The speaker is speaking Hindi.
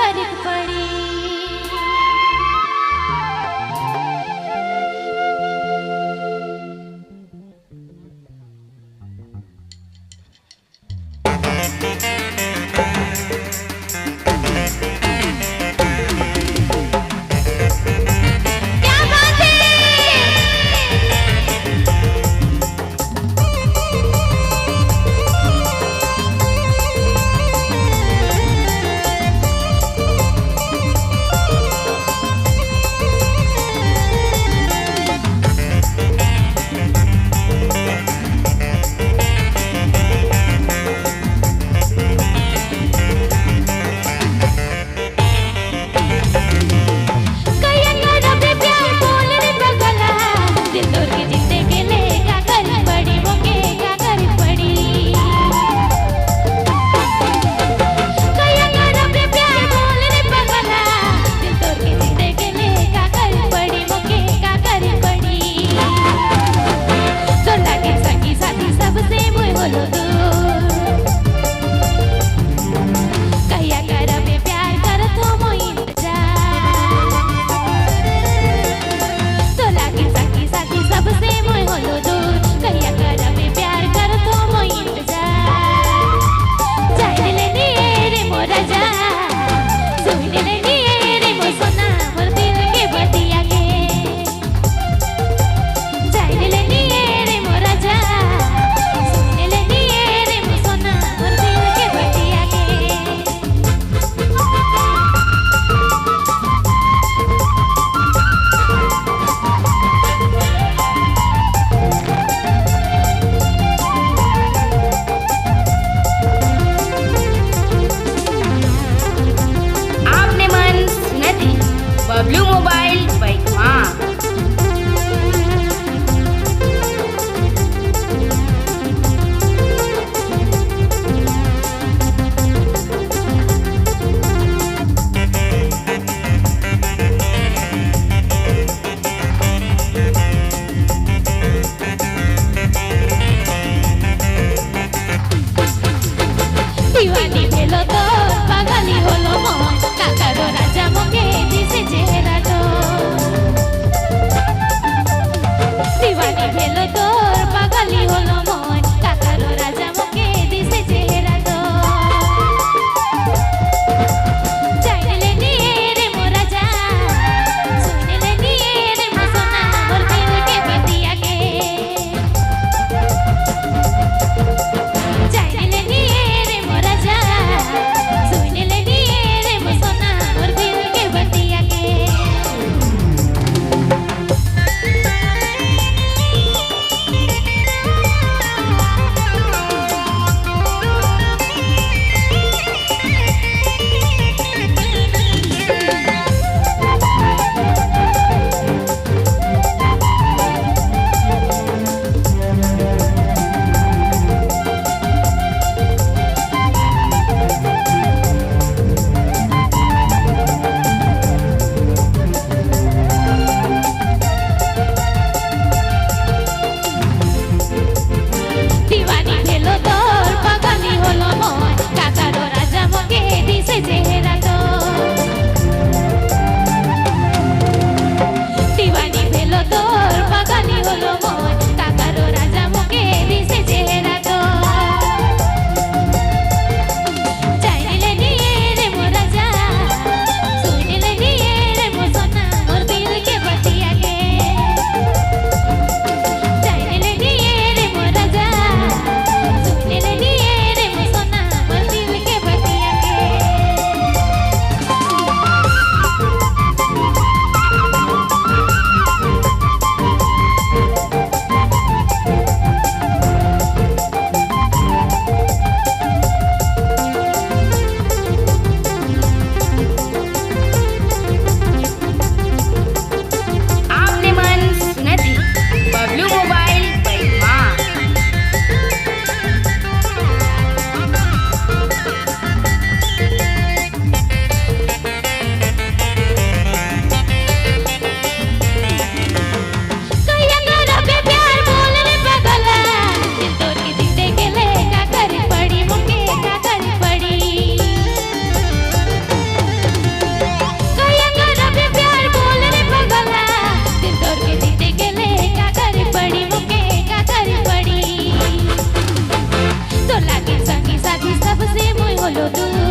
करक पड़ी। बबलू मोबाइल बैकमा। दीवानी भेलो तो पागली होलो मन काकारो राजा मोके दिसे चेहरा तो। दीवानी भेलो तो पागली होलो मन काकारो राजा मोके दिसे चेहरा तो। जाइले निये रे मो राजा सुनले निये रे मो सोना मोर दिल के बतिया के। जाइले निये रे मो राजा सुनले निये रे मो सोना मोर दिल के बतिया के। दीवानी भेलो तोर पागली होलो मन काकारो राजा मोके दिसे चेहरा तो। दीवानी भेलो तोर पागली होलो मन काकारो राजा मोके दिसे चेहरा तो। जाइले निये रे मो राजा सुनले निये रे मो सोना मोर दिल के बतिया के। जाइले निये रे मो राजा सुनले निये रे मो सोना मोर दिल के बतिया के। হলো দূর